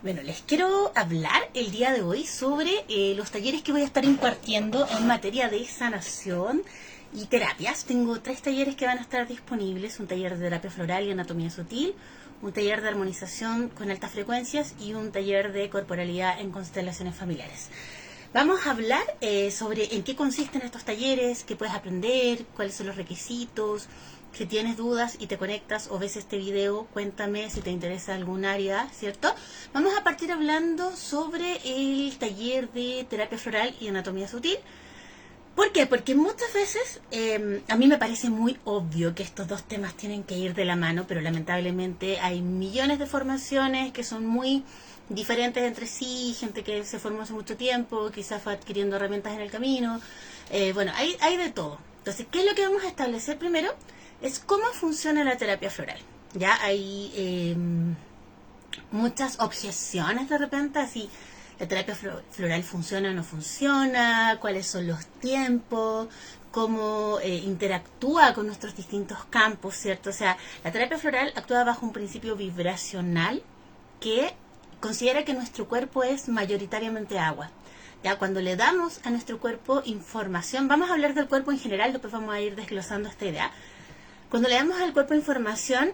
Bueno, les quiero hablar el día de hoy sobre los talleres que voy a estar impartiendo en materia de sanación y terapias. Tengo 3 talleres que van a estar disponibles: un taller de terapia floral y anatomía sutil, un taller de armonización con altas frecuencias y un taller de corporalidad en constelaciones familiares. Vamos a hablar sobre en qué consisten estos talleres, qué puedes aprender, cuáles son los requisitos. Si tienes dudas y te conectas o ves este video, cuéntame si te interesa algún área, ¿cierto? Vamos a partir hablando sobre el taller de terapia floral y anatomía sutil. ¿Por qué? Porque muchas veces a mí me parece muy obvio que estos dos temas tienen que ir de la mano, pero lamentablemente hay millones de formaciones que son muy diferentes entre sí, gente que se formó hace mucho tiempo, quizás fue adquiriendo herramientas en el camino. Bueno, hay de todo. Entonces, ¿qué es lo que vamos a establecer primero? Es cómo funciona la terapia floral. Ya hay muchas objeciones de repente, así, la terapia floral funciona o no funciona, cuáles son los tiempos, cómo interactúa con nuestros distintos campos, ¿cierto? O sea, la terapia floral actúa bajo un principio vibracional que considera que nuestro cuerpo es mayoritariamente agua. Ya cuando le damos a nuestro cuerpo información, vamos a hablar del cuerpo en general, después vamos a ir desglosando esta idea. Cuando le damos al cuerpo información,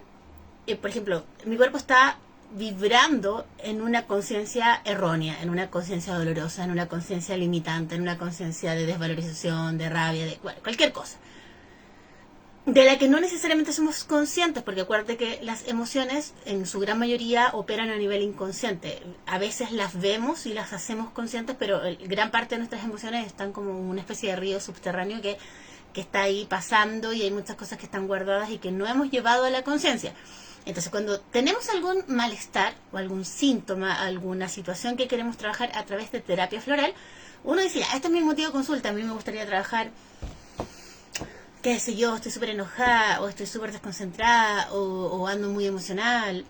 por ejemplo, mi cuerpo está vibrando en una conciencia errónea, en una conciencia dolorosa, en una conciencia limitante, en una conciencia de desvalorización, de rabia, de cualquier cosa, de la que no necesariamente somos conscientes, porque acuérdate que las emociones en su gran mayoría operan a nivel inconsciente. A veces las vemos y las hacemos conscientes, pero gran parte de nuestras emociones están como una especie de río subterráneo que está ahí pasando, y hay muchas cosas que están guardadas y que no hemos llevado a la conciencia. Entonces, cuando tenemos algún malestar o algún síntoma, alguna situación que queremos trabajar a través de terapia floral, uno dice, este es mi motivo de consulta, a mí me gustaría trabajar, qué sé yo, estoy súper enojada, o estoy súper desconcentrada, o ando muy emocional,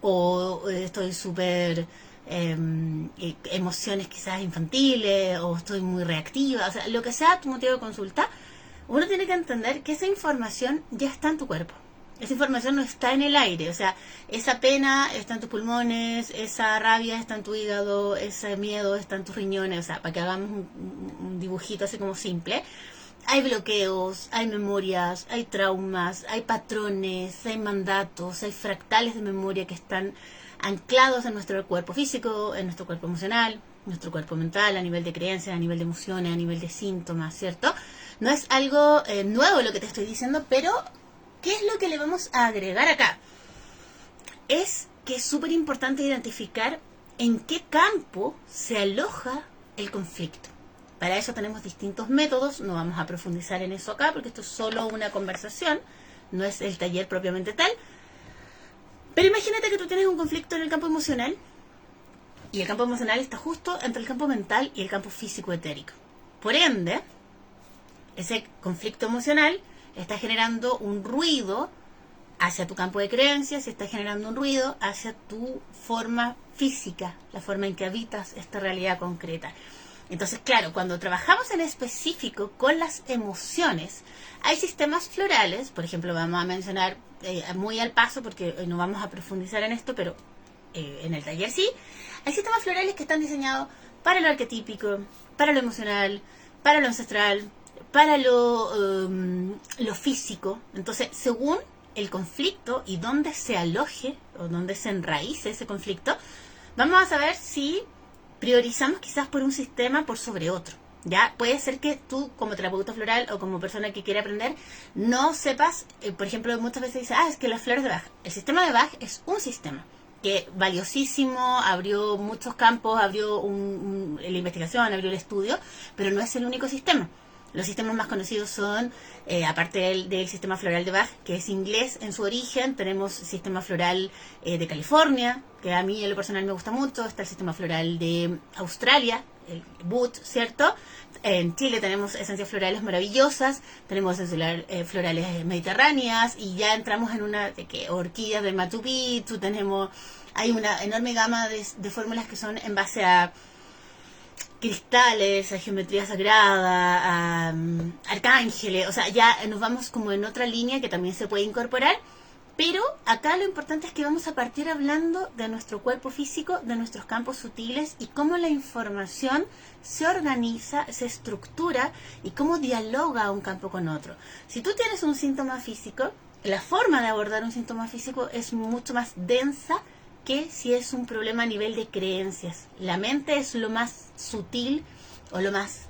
o estoy súper emociones quizás infantiles, o estoy muy reactiva, o sea, lo que sea tu motivo de consulta. Uno tiene que entender que esa información ya está en tu cuerpo. Esa información no está en el aire. O sea, esa pena está en tus pulmones, esa rabia está en tu hígado, ese miedo está en tus riñones. O sea, para que hagamos un dibujito así como simple. Hay bloqueos, hay memorias, hay traumas, hay patrones, hay mandatos, hay fractales de memoria que están anclados en nuestro cuerpo físico, en nuestro cuerpo emocional, nuestro cuerpo mental, a nivel de creencias, a nivel de emociones, a nivel de síntomas, ¿cierto? No es algo nuevo lo que te estoy diciendo, pero ¿qué es lo que le vamos a agregar acá? Es que es súper importante identificar en qué campo se aloja el conflicto. Para eso tenemos distintos métodos, no vamos a profundizar en eso acá porque esto es solo una conversación, no es el taller propiamente tal. Pero imagínate que tú tienes un conflicto en el campo emocional, y el campo emocional está justo entre el campo mental y el campo físico-etérico. Por ende, ese conflicto emocional está generando un ruido hacia tu campo de creencias y está generando un ruido hacia tu forma física, la forma en que habitas esta realidad concreta. Entonces, claro, cuando trabajamos en específico con las emociones, hay sistemas florales, por ejemplo, vamos a mencionar muy al paso porque no vamos a profundizar en esto, pero en el taller sí, hay sistemas florales que están diseñados para lo arquetípico, para lo emocional, para lo ancestral, para lo físico. Entonces, según el conflicto y dónde se aloje o dónde se enraíce ese conflicto, vamos a saber si priorizamos quizás por un sistema por sobre otro. Ya puede ser que tú, como terapeuta floral o como persona que quiere aprender, no sepas, por ejemplo, muchas veces dices, es que las flores de Bach. El sistema de Bach es un sistema que valiosísimo, abrió muchos campos, abrió la investigación, abrió el estudio, pero no es el único sistema. Los sistemas más conocidos son, aparte del sistema floral de Bach, que es inglés en su origen, tenemos el sistema floral de California, que a mí en lo personal me gusta mucho, está el sistema floral de Australia, el Boot, ¿cierto? En Chile tenemos esencias florales maravillosas, tenemos esencias florales mediterráneas, y ya entramos en una de que orquídeas de Machu Picchu, hay una enorme gama de fórmulas que son en base a cristales, a geometría sagrada, a arcángeles, o sea, ya nos vamos como en otra línea que también se puede incorporar, Pero acá lo importante es que vamos a partir hablando de nuestro cuerpo físico, de nuestros campos sutiles y cómo la información se organiza, se estructura y cómo dialoga un campo con otro. Si tú tienes un síntoma físico, la forma de abordar un síntoma físico es mucho más densa que si es un problema a nivel de creencias. La mente es lo más sutil o lo más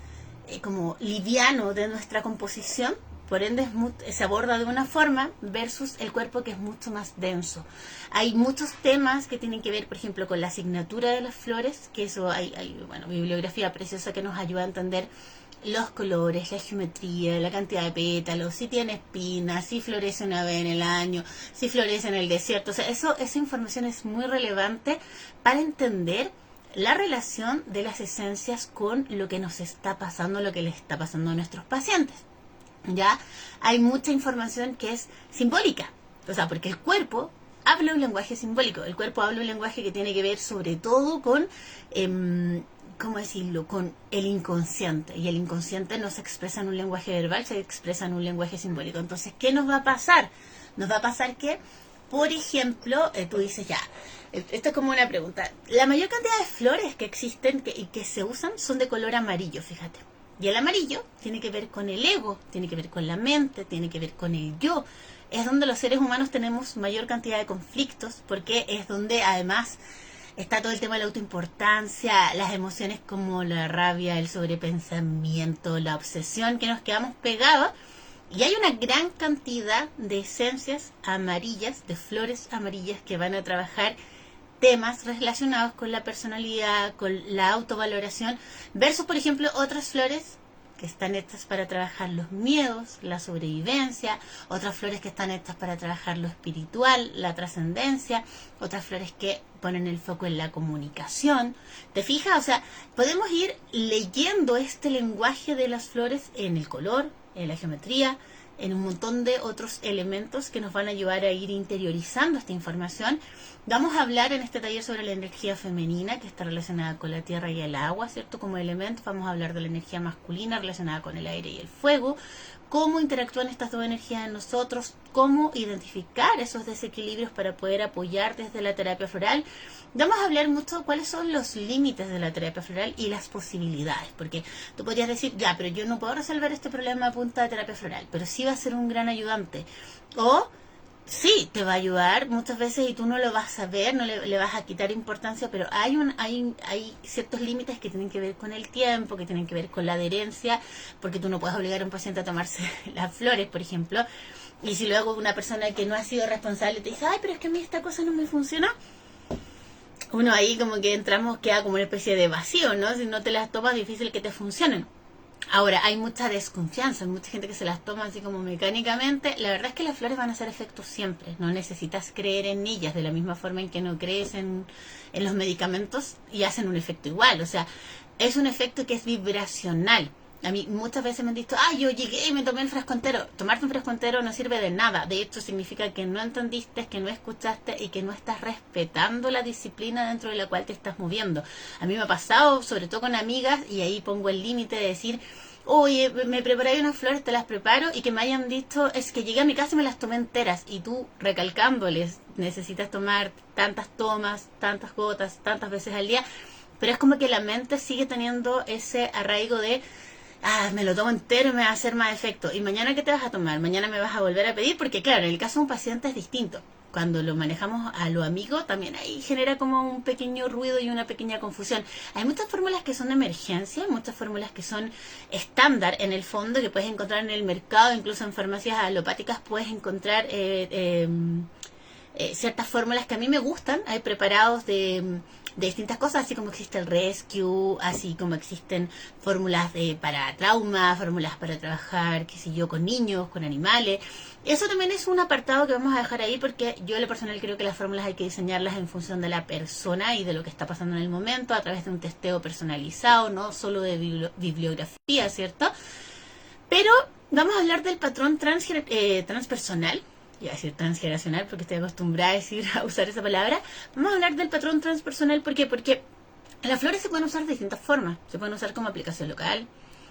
como liviano de nuestra composición, por ende se aborda de una forma versus el cuerpo, que es mucho más denso. Hay muchos temas que tienen que ver, por ejemplo, con la asignatura de las flores, que eso hay bibliografía preciosa que nos ayuda a entender los colores, la geometría, la cantidad de pétalos, si tiene espinas, si florece una vez en el año, si florece en el desierto. O sea, esa información es muy relevante para entender la relación de las esencias con lo que nos está pasando, lo que les está pasando a nuestros pacientes. Ya hay mucha información que es simbólica, o sea, porque el cuerpo habla un lenguaje simbólico, el cuerpo habla un lenguaje que tiene que ver sobre todo con, ¿cómo decirlo?, con el inconsciente, y el inconsciente no se expresa en un lenguaje verbal, se expresa en un lenguaje simbólico. Entonces, ¿qué nos va a pasar? Nos va a pasar que, por ejemplo, tú dices ya, esto es como una pregunta, la mayor cantidad de flores que existen y que se usan son de color amarillo, fíjate. Y el amarillo tiene que ver con el ego, tiene que ver con la mente, tiene que ver con el yo. Es donde los seres humanos tenemos mayor cantidad de conflictos, porque es donde además está todo el tema de la autoimportancia, las emociones como la rabia, el sobrepensamiento, la obsesión, que nos quedamos pegados. Y hay una gran cantidad de esencias amarillas, de flores amarillas que van a trabajar temas relacionados con la personalidad, con la autovaloración, versus, por ejemplo, otras flores que están hechas para trabajar los miedos, la sobrevivencia, otras flores que están hechas para trabajar lo espiritual, la trascendencia, otras flores que ponen el foco en la comunicación. ¿Te fijas? O sea, podemos ir leyendo este lenguaje de las flores en el color, en la geometría, en un montón de otros elementos que nos van a ayudar a ir interiorizando esta información. Vamos a hablar en este taller sobre la energía femenina, que está relacionada con la tierra y el agua, ¿cierto? Como elementos. Vamos a hablar de la energía masculina relacionada con el aire y el fuego, cómo interactúan estas dos energías en nosotros, cómo identificar esos desequilibrios para poder apoyar desde la terapia floral. Vamos a hablar mucho de cuáles son los límites de la terapia floral y las posibilidades, porque tú podrías decir, ya, pero yo no puedo resolver este problema a punta de terapia floral, pero sí va a ser un gran ayudante. O sí, te va a ayudar muchas veces y tú no lo vas a ver, no le vas a quitar importancia, pero hay ciertos límites que tienen que ver con el tiempo, que tienen que ver con la adherencia, porque tú no puedes obligar a un paciente a tomarse las flores, por ejemplo. Y si luego una persona que no ha sido responsable te dice, ay, pero es que a mí esta cosa no me funciona, uno ahí como que entramos, queda como una especie de vacío, ¿no? Si no te las tomas, difícil que te funcionen. Ahora, hay mucha desconfianza, hay mucha gente que se las toma así como mecánicamente. La verdad es que las flores van a hacer efecto siempre. No necesitas creer en ellas de la misma forma en que no crees en los medicamentos y hacen un efecto igual. O sea, es un efecto que es vibracional. A mí muchas veces me han dicho, yo llegué y me tomé el frasco entero. Tomarte un frasco entero no sirve de nada. De hecho, significa que no entendiste, que no escuchaste y que no estás respetando la disciplina dentro de la cual te estás moviendo. A mí me ha pasado, sobre todo con amigas, y ahí pongo el límite de decir, oye, me preparé unas flores, te las preparo, y que me hayan dicho, es que llegué a mi casa y me las tomé enteras. Y tú, recalcándoles, necesitas tomar tantas tomas, tantas gotas, tantas veces al día. Pero es como que la mente sigue teniendo ese arraigo de, me lo tomo entero y me va a hacer más efecto. ¿Y mañana qué te vas a tomar? Mañana me vas a volver a pedir, porque claro, en el caso de un paciente es distinto. Cuando lo manejamos a lo amigo, también ahí genera como un pequeño ruido y una pequeña confusión. Hay muchas fórmulas que son de emergencia, muchas fórmulas que son estándar en el fondo, que puedes encontrar en el mercado, incluso en farmacias alopáticas puedes encontrar ciertas fórmulas que a mí me gustan. Hay preparados de distintas cosas, así como existe el Rescue, así como existen fórmulas para trauma, fórmulas para trabajar, qué sé yo, con niños, con animales. Eso también es un apartado que vamos a dejar ahí, porque yo en lo personal creo que las fórmulas hay que diseñarlas en función de la persona y de lo que está pasando en el momento, a través de un testeo personalizado, no solo de bibliografía, ¿cierto? Pero vamos a hablar del patrón transpersonal. Iba a decir transgeneracional porque estoy acostumbrada a usar esa palabra. Vamos a hablar del patrón transpersonal. ¿Por qué? Porque las flores se pueden usar de distintas formas. Se pueden usar como aplicación local,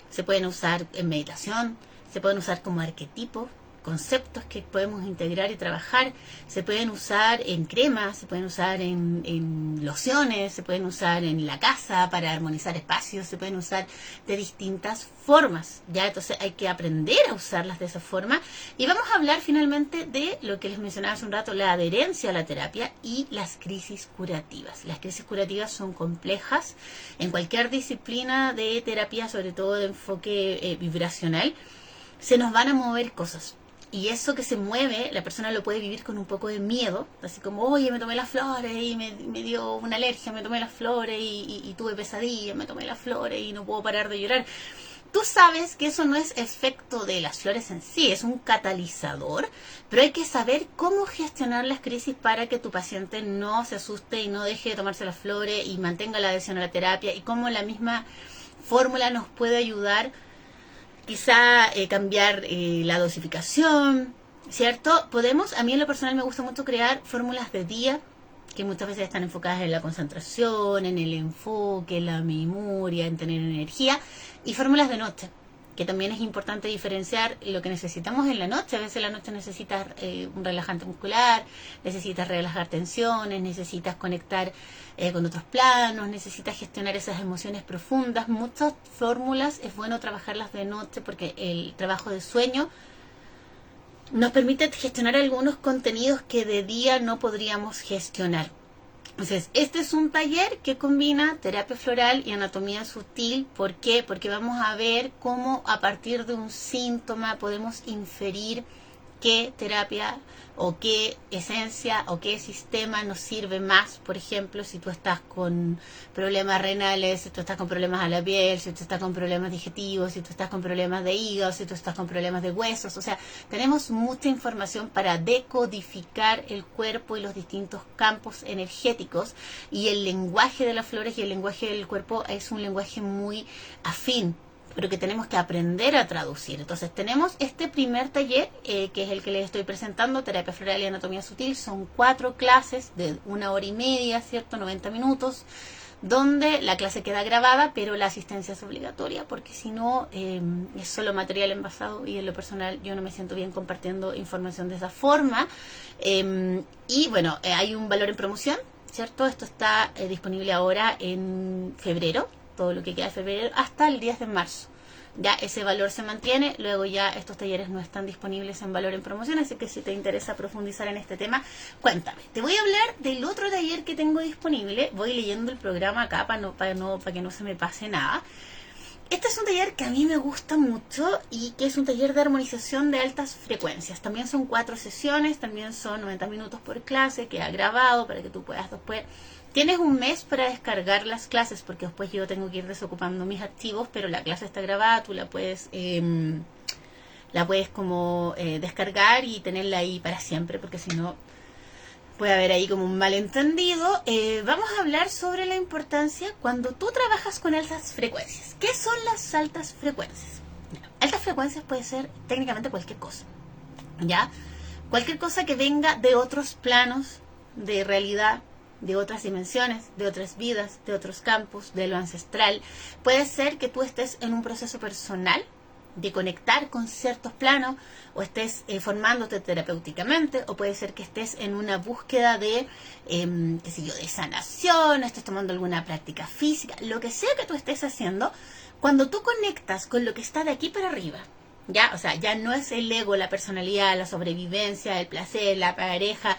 se pueden usar en meditación, se pueden usar como arquetipo, conceptos que podemos integrar y trabajar. Se pueden usar en cremas, se pueden usar en lociones, se pueden usar en la casa para armonizar espacios, se pueden usar de distintas formas, ¿ya? Entonces hay que aprender a usarlas de esa forma. Y vamos a hablar finalmente de lo que les mencionaba hace un rato, la adherencia a la terapia y las crisis curativas. Las crisis curativas son complejas en cualquier disciplina de terapia, sobre todo de enfoque vibracional. Se nos van a mover cosas. Y eso que se mueve, la persona lo puede vivir con un poco de miedo, así como, oye, me tomé las flores y me dio una alergia, me tomé las flores y tuve pesadillas, me tomé las flores y no puedo parar de llorar. Tú sabes que eso no es efecto de las flores en sí, es un catalizador, pero hay que saber cómo gestionar las crisis para que tu paciente no se asuste y no deje de tomarse las flores y mantenga la adhesión a la terapia, y cómo la misma fórmula nos puede ayudar. Quizá cambiar la dosificación, ¿cierto? Podemos, a mí en lo personal me gusta mucho crear fórmulas de día, que muchas veces están enfocadas en la concentración, en el enfoque, en la memoria, en tener energía, y fórmulas de noche, que también es importante diferenciar lo que necesitamos en la noche. A veces en la noche necesitas un relajante muscular, necesitas relajar tensiones, necesitas conectar con otros planos, necesitas gestionar esas emociones profundas. Muchas fórmulas es bueno trabajarlas de noche porque el trabajo de sueño nos permite gestionar algunos contenidos que de día no podríamos gestionar. Entonces, este es un taller que combina terapia floral y anatomía sutil. ¿Por qué? Porque vamos a ver cómo a partir de un síntoma podemos inferir qué terapia o qué esencia o qué sistema nos sirve más. Por ejemplo, si tú estás con problemas renales, si tú estás con problemas a la piel, si tú estás con problemas digestivos, si tú estás con problemas de hígado, si tú estás con problemas de huesos. O sea, tenemos mucha información para decodificar el cuerpo y los distintos campos energéticos, y el lenguaje de las flores y el lenguaje del cuerpo es un lenguaje muy afín, pero que tenemos que aprender a traducir. Entonces tenemos este primer taller, que es el que les estoy presentando, terapia floral y anatomía sutil. Son 4 clases de 1 hora y media, ¿cierto? 90 minutos, donde la clase queda grabada, pero la asistencia es obligatoria, porque si no es solo material envasado, y en lo personal yo no me siento bien compartiendo información de esa forma. Y bueno, hay un valor en promoción, ¿cierto? Esto está disponible ahora en febrero, todo lo que queda de febrero hasta el 10 de marzo. Ya ese valor se mantiene, luego ya estos talleres no están disponibles en valor en promoción, así que si te interesa profundizar en este tema, cuéntame. Te voy a hablar del otro taller que tengo disponible. Voy leyendo el programa acá para que no se me pase nada. Este es un taller que a mí me gusta mucho y que es un taller de armonización de altas frecuencias. También son 4 sesiones, también son 90 minutos por clase, queda grabado para que tú puedas después. Tienes un mes para descargar las clases, porque después yo tengo que ir desocupando mis archivos, pero la clase está grabada, tú la puedes como descargar y tenerla ahí para siempre, porque si no puede haber ahí como un malentendido. Vamos a hablar sobre la importancia cuando tú trabajas con altas frecuencias. ¿Qué son las altas frecuencias? Altas frecuencias puede ser técnicamente cualquier cosa, ¿ya? Cualquier cosa que venga de otros planos de realidad, de otras dimensiones, de otras vidas, de otros campos, de lo ancestral. Puede ser que tú estés en un proceso personal de conectar con ciertos planos, o estés formándote terapéuticamente, o puede ser que estés en una búsqueda de, qué sé yo, de sanación, estés tomando alguna práctica física, lo que sea que tú estés haciendo. Cuando tú conectas con lo que está de aquí para arriba, ya, o sea, ya no es el ego, la personalidad, la sobrevivencia, el placer, la pareja,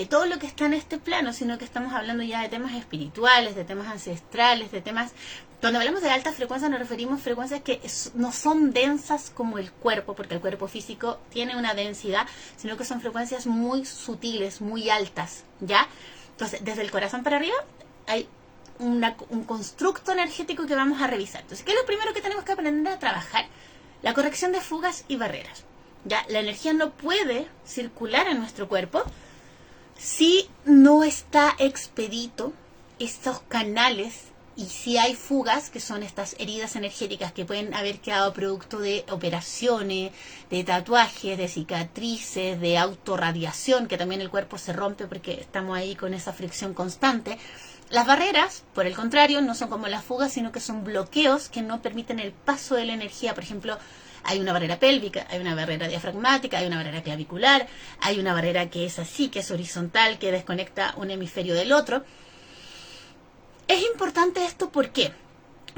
todo lo que está en este plano, sino que estamos hablando ya de temas espirituales, de temas ancestrales, de temas. Cuando hablamos de alta frecuencia nos referimos a frecuencias que no son densas como el cuerpo, porque el cuerpo físico tiene una densidad, sino que son frecuencias muy sutiles, muy altas, ¿ya? Entonces, desde el corazón para arriba hay un constructo energético que vamos a revisar. Entonces, ¿qué es lo primero que tenemos que aprender a trabajar? La corrección de fugas y barreras. Ya, la energía no puede circular en nuestro cuerpo si no está expedito estos canales, y si hay fugas, que son estas heridas energéticas que pueden haber quedado producto de operaciones, de tatuajes, de cicatrices, de autorradiación, que también el cuerpo se rompe porque estamos ahí con esa fricción constante. Las barreras, por el contrario, no son como las fugas, sino que son bloqueos que no permiten el paso de la energía. Por ejemplo, Hay una barrera pélvica, hay una barrera diafragmática, hay una barrera clavicular, hay una barrera que es así, que es horizontal, que desconecta un hemisferio del otro. Es importante esto, ¿por qué?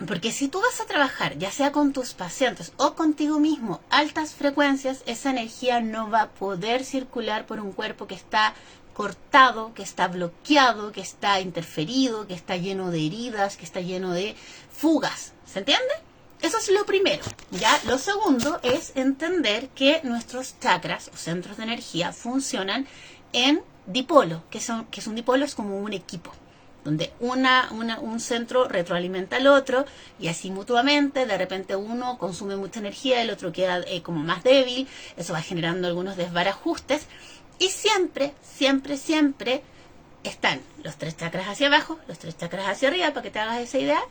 Porque si tú vas a trabajar, ya sea con tus pacientes o contigo mismo, altas frecuencias, esa energía no va a poder circular por un cuerpo que está cortado, que está bloqueado, que está interferido, que está lleno de heridas, que está lleno de fugas. ¿Se entiende? Eso es lo primero. Ya lo segundo es entender que nuestros chakras o centros de energía funcionan en dipolo, que es un dipolo, es como un equipo, donde un centro retroalimenta al otro y así mutuamente. De repente uno consume mucha energía, el otro queda como más débil, eso va generando algunos desbarajustes y siempre están los 3 chakras hacia abajo, los 3 chakras hacia arriba, para que te hagas esa idea.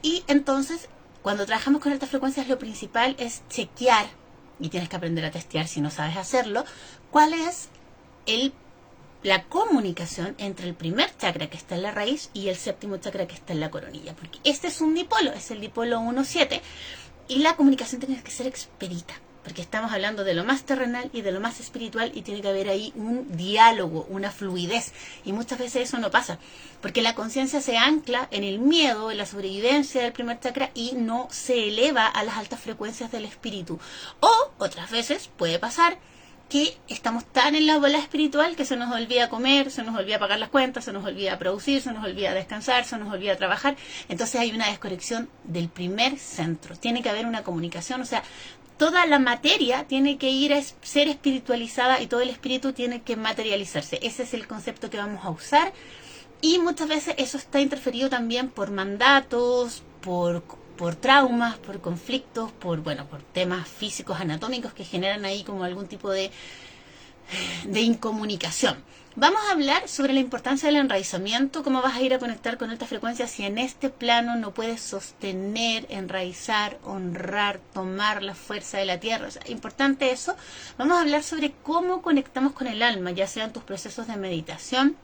Y entonces, cuando trabajamos con altas frecuencias, lo principal es chequear, y tienes que aprender a testear si no sabes hacerlo, cuál es la comunicación entre el primer chakra que está en la raíz y el séptimo chakra que está en la coronilla, porque este es un dipolo, es el dipolo 1-7, y la comunicación tiene que ser expedita, porque estamos hablando de lo más terrenal y de lo más espiritual, y tiene que haber ahí un diálogo, una fluidez, y muchas veces eso no pasa, porque la conciencia se ancla en el miedo, en la sobrevivencia del primer chakra, y no se eleva a las altas frecuencias del espíritu. O otras veces puede pasar que estamos tan en la bola espiritual que se nos olvida comer, se nos olvida pagar las cuentas, se nos olvida producir, se nos olvida descansar, se nos olvida trabajar. Entonces hay una desconexión del primer centro. Tiene que haber una comunicación, o sea, toda la materia tiene que ir a ser espiritualizada y todo el espíritu tiene que materializarse. Ese es el concepto que vamos a usar, y muchas veces eso está interferido también por mandatos, por traumas, por conflictos, por temas físicos, anatómicos que generan ahí como algún tipo de incomunicación. Vamos a hablar sobre la importancia del enraizamiento, cómo vas a ir a conectar con altas frecuencias si en este plano no puedes sostener, enraizar, honrar, tomar la fuerza de la tierra. O sea, importante eso. Vamos a hablar sobre cómo conectamos con el alma, ya sean tus procesos de meditación,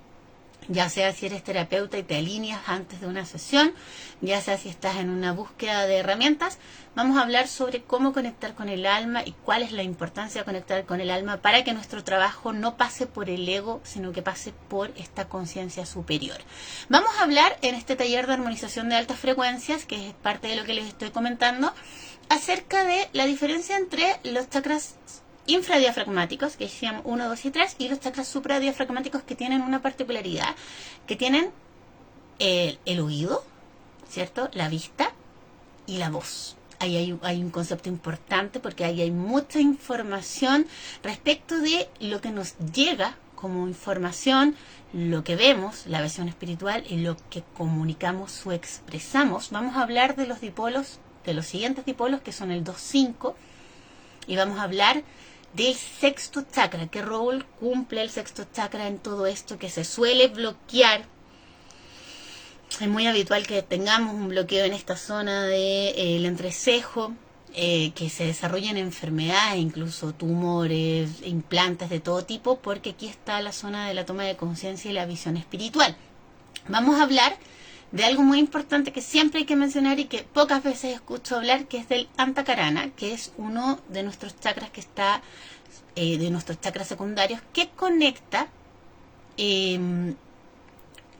ya sea si eres terapeuta y te alineas antes de una sesión, ya sea si estás en una búsqueda de herramientas. Vamos a hablar sobre cómo conectar con el alma y cuál es la importancia de conectar con el alma para que nuestro trabajo no pase por el ego, sino que pase por esta conciencia superior. Vamos a hablar en este taller de armonización de altas frecuencias, que es parte de lo que les estoy comentando, acerca de la diferencia entre los chakras infradiafragmáticos, que se llaman 1, 2 y 3, y los chakras supradiafragmáticos, que tienen una particularidad, que tienen el oído, ¿cierto?, la vista y la voz. Ahí hay un concepto importante, porque ahí hay mucha información respecto de lo que nos llega como información, lo que vemos, la visión espiritual, y lo que comunicamos o expresamos. Vamos a hablar de los dipolos, de los siguientes dipolos, que son el 2-5, y vamos a hablar del sexto chakra. ¿Qué rol cumple el sexto chakra en todo esto que se suele bloquear? Es muy habitual que tengamos un bloqueo en esta zona del entrecejo, que se desarrollen enfermedades, incluso tumores, implantes de todo tipo, porque aquí está la zona de la toma de conciencia y la visión espiritual. Vamos a hablar de algo muy importante que siempre hay que mencionar y que pocas veces escucho hablar, que es del Antakarana, que es uno de nuestros chakras que está, de nuestros chakras secundarios, que conecta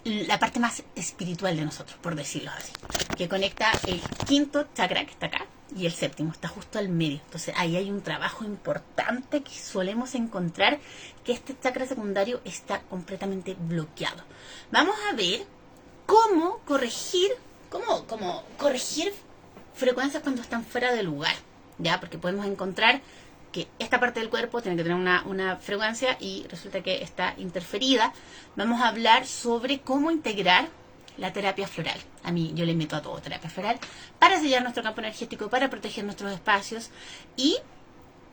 la parte más espiritual de nosotros, por decirlo así, que conecta el quinto chakra, que está acá, y el séptimo está justo al medio. Entonces ahí hay un trabajo importante que solemos encontrar, que este chakra secundario está completamente bloqueado. Vamos a ver cómo corregir frecuencias cuando están fuera de lugar, ¿ya? Porque podemos encontrar que esta parte del cuerpo tiene que tener una frecuencia y resulta que está interferida. Vamos a hablar sobre cómo integrar la terapia floral. A mí, yo le meto a todo terapia floral para sellar nuestro campo energético, para proteger nuestros espacios, y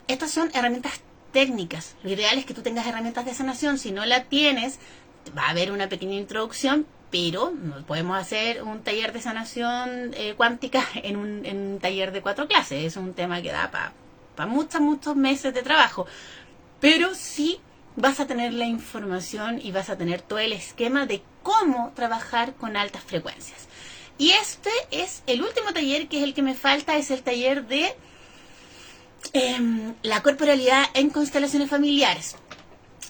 estas son herramientas técnicas. Lo ideal es que tú tengas herramientas de sanación. Si no la tienes, va a haber una pequeña introducción, pero podemos hacer un taller de sanación cuántica en un taller de 4 clases. Es un tema que da para muchos meses de trabajo, pero sí vas a tener la información y vas a tener todo el esquema de cómo trabajar con altas frecuencias. Y este es el último taller, que es el que me falta, es el taller de La corporalidad en constelaciones familiares,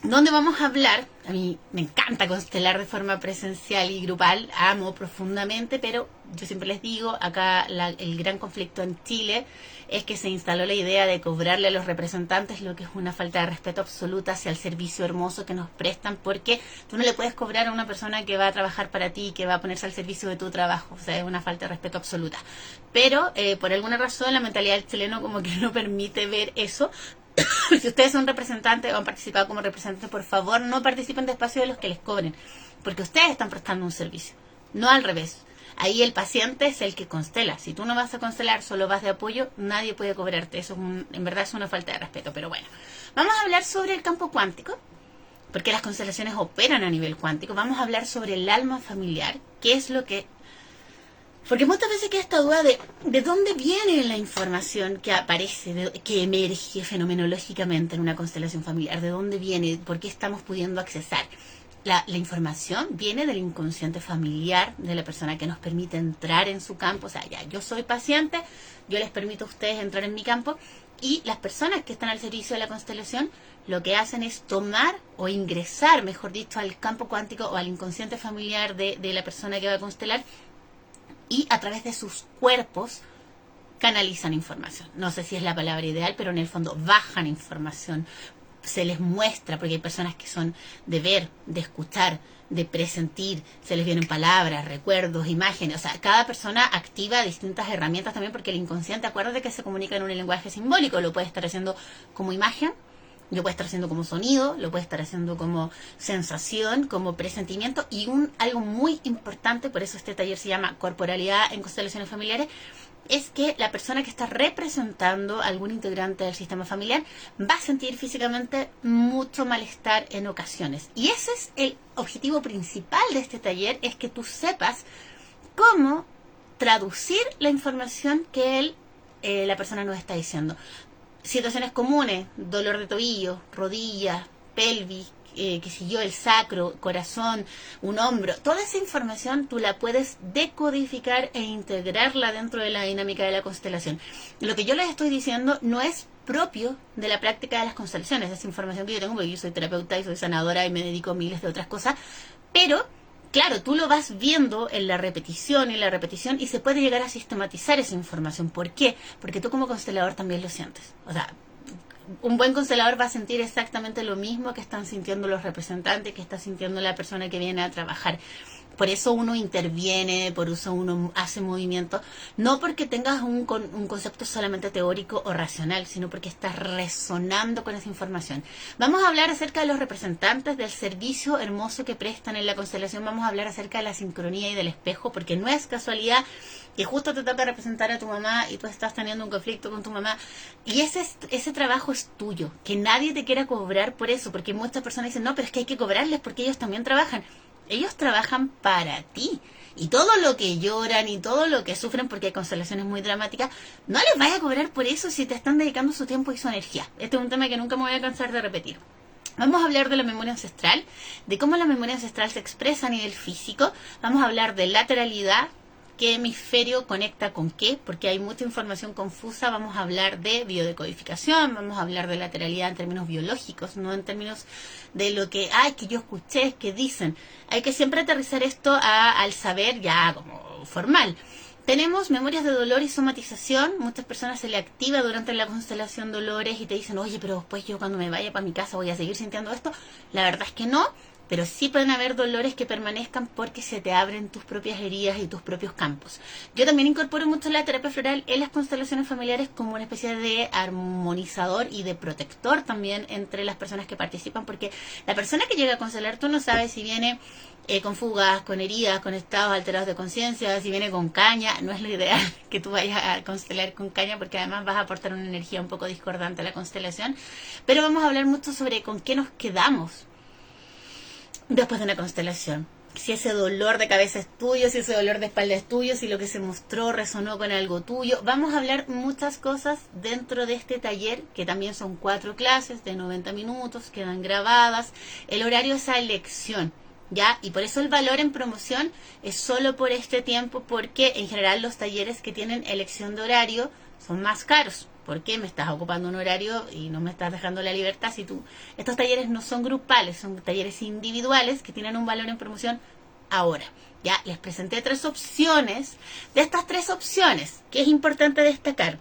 donde vamos a hablar, a mí me encanta constelar de forma presencial y grupal, amo profundamente, pero yo siempre les digo, acá el gran conflicto en Chile es que se instaló la idea de cobrarle a los representantes, lo que es una falta de respeto absoluta hacia el servicio hermoso que nos prestan, porque tú no le puedes cobrar a una persona que va a trabajar para ti, que va a ponerse al servicio de tu trabajo, o sea, es una falta de respeto absoluta. Pero por alguna razón la mentalidad del chileno como que no permite ver eso. Si ustedes son representantes o han participado como representantes, por favor no participen de espacios de los que les cobren, porque ustedes están prestando un servicio, no al revés. Ahí el paciente es el que constela. Si tú no vas a constelar, solo vas de apoyo, nadie puede cobrarte. Eso en verdad es una falta de respeto. Pero bueno, vamos a hablar sobre el campo cuántico, porque las constelaciones operan a nivel cuántico. Vamos a hablar sobre el alma familiar, qué es lo que... Porque muchas veces queda esta duda de dónde viene la información que aparece, que emerge fenomenológicamente en una constelación familiar, de dónde viene, por qué estamos pudiendo accesar. La información viene del inconsciente familiar de la persona que nos permite entrar en su campo. O sea, ya yo soy paciente, yo les permito a ustedes entrar en mi campo, y las personas que están al servicio de la constelación lo que hacen es tomar o ingresar, mejor dicho, al campo cuántico o al inconsciente familiar de la persona que va a constelar, y a través de sus cuerpos canalizan información. No sé si es la palabra ideal, pero en el fondo bajan información, se les muestra, porque hay personas que son de ver, de escuchar, de presentir, se les vienen palabras, recuerdos, imágenes. O sea, cada persona activa distintas herramientas también, porque el inconsciente, acuérdate que se comunica en un lenguaje simbólico, lo puede estar haciendo como imagen, lo puede estar haciendo como sonido, lo puede estar haciendo como sensación, como presentimiento, y algo muy importante, por eso este taller se llama Corporalidad en Constelaciones Familiares, es que la persona que está representando a algún integrante del sistema familiar va a sentir físicamente mucho malestar en ocasiones. Y ese es el objetivo principal de este taller, es que tú sepas cómo traducir la información que la persona nos está diciendo. Situaciones comunes: dolor de tobillo, rodilla, pelvis, qué sé yo, el sacro, corazón, un hombro. Toda esa información tú la puedes decodificar e integrarla dentro de la dinámica de la constelación. Lo que yo les estoy diciendo no es propio de la práctica de las constelaciones, es información que yo tengo porque yo soy terapeuta y soy sanadora y me dedico a miles de otras cosas, pero claro, tú lo vas viendo en la repetición y se puede llegar a sistematizar esa información. ¿Por qué? Porque tú como constelador también lo sientes. O sea, un buen constelador va a sentir exactamente lo mismo que están sintiendo los representantes, que está sintiendo la persona que viene a trabajar. Por eso uno interviene, por eso uno hace movimiento, no porque tengas un concepto solamente teórico o racional, sino porque estás resonando con esa información. Vamos a hablar acerca de los representantes, del servicio hermoso que prestan en la constelación. Vamos a hablar acerca de la sincronía y del espejo, porque no es casualidad que justo te toca representar a tu mamá y tú estás teniendo un conflicto con tu mamá, y ese trabajo es tuyo, que nadie te quiera cobrar por eso, porque muchas personas dicen, no, pero es que hay que cobrarles porque ellos también trabajan. Ellos trabajan para ti, y todo lo que lloran y todo lo que sufren, porque hay constelaciones muy dramáticas, no les vayas a cobrar por eso si te están dedicando su tiempo y su energía. Este es un tema que nunca me voy a cansar de repetir. Vamos a hablar de la memoria ancestral, de cómo la memoria ancestral se expresa a nivel físico. Vamos a hablar de lateralidad, qué hemisferio conecta con qué, porque hay mucha información confusa. Vamos a hablar de biodecodificación, vamos a hablar de lateralidad en términos biológicos, no en términos de lo que que yo escuché, que dicen. Hay que siempre aterrizar esto al saber ya como formal. Tenemos memorias de dolor y somatización. Muchas personas se le activa durante la constelación dolores y te dicen, oye, pero después yo cuando me vaya para mi casa voy a seguir sintiendo esto. La verdad es que no. Pero sí pueden haber dolores que permanezcan porque se te abren tus propias heridas y tus propios campos. Yo también incorporo mucho la terapia floral en las constelaciones familiares como una especie de armonizador y de protector también entre las personas que participan, porque la persona que llega a constelar, tú no sabes si viene con fugas, con heridas, con estados alterados de conciencia, si viene con caña. No es lo ideal que tú vayas a constelar con caña, porque además vas a aportar una energía un poco discordante a la constelación. Pero vamos a hablar mucho sobre con qué nos quedamos después de una constelación. Si ese dolor de cabeza es tuyo, si ese dolor de espalda es tuyo, si lo que se mostró resonó con algo tuyo. Vamos a hablar muchas cosas dentro de este taller, que también son 4 clases de 90 minutos, quedan grabadas. El horario es a elección, ¿ya? Y por eso el valor en promoción es solo por este tiempo, porque en general los talleres que tienen elección de horario son más caros. ¿Por qué me estás ocupando un horario y no me estás dejando la libertad si tú... Estos talleres no son grupales, son talleres individuales que tienen un valor en promoción ahora. Ya les presenté 3 opciones. De estas 3 opciones, que es importante destacar,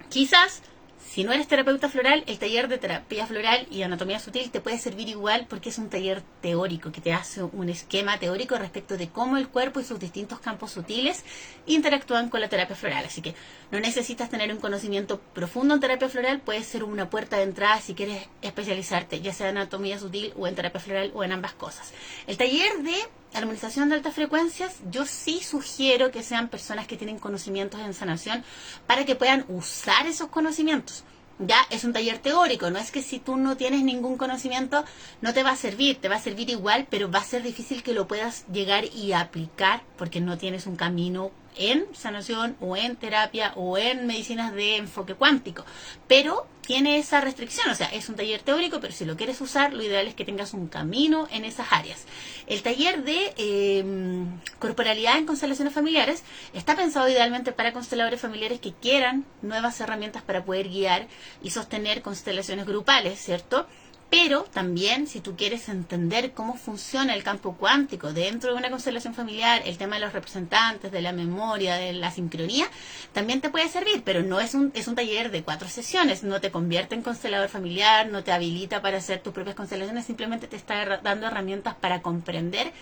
quizás si no eres terapeuta floral, el taller de terapia floral y anatomía sutil te puede servir igual porque es un taller teórico que te hace un esquema teórico respecto de cómo el cuerpo y sus distintos campos sutiles interactúan con la terapia floral. Así que no necesitas tener un conocimiento profundo en terapia floral, puede ser una puerta de entrada si quieres especializarte, ya sea en anatomía sutil o en terapia floral o en ambas cosas. El taller de armonización de altas frecuencias, yo sí sugiero que sean personas que tienen conocimientos en sanación para que puedan usar esos conocimientos. Ya es un taller teórico, no es que si tú no tienes ningún conocimiento no te va a servir, te va a servir igual, pero va a ser difícil que lo puedas llegar y aplicar porque no tienes un camino en sanación o en terapia o en medicinas de enfoque cuántico, pero tiene esa restricción, o sea, es un taller teórico, pero si lo quieres usar, lo ideal es que tengas un camino en esas áreas. El taller de corporalidad en constelaciones familiares está pensado idealmente para consteladores familiares que quieran nuevas herramientas para poder guiar y sostener constelaciones grupales, ¿cierto? Pero también, si tú quieres entender cómo funciona el campo cuántico dentro de una constelación familiar, el tema de los representantes, de la memoria, de la sincronía, también te puede servir, pero no es un taller de 4 sesiones, no te convierte en constelador familiar, no te habilita para hacer tus propias constelaciones, simplemente te está dando herramientas para comprender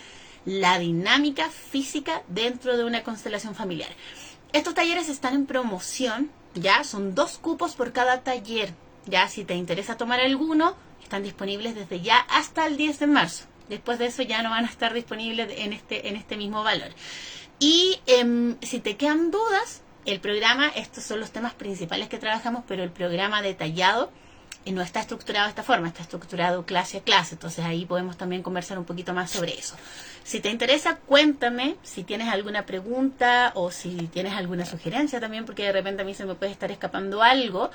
la dinámica física dentro de una constelación familiar. Estos talleres están en promoción, ya son 2 cupos por cada taller. Ya si te interesa tomar alguno, están disponibles desde ya hasta el 10 de marzo. Después de eso ya no van a estar disponibles en este mismo valor. Y si te quedan dudas, el programa, estos son los temas principales que trabajamos, pero el programa detallado no está estructurado de esta forma, está estructurado clase a clase. Entonces ahí podemos también conversar un poquito más sobre eso. Si te interesa, cuéntame si tienes alguna pregunta o si tienes alguna sugerencia también, porque de repente a mí se me puede estar escapando algo.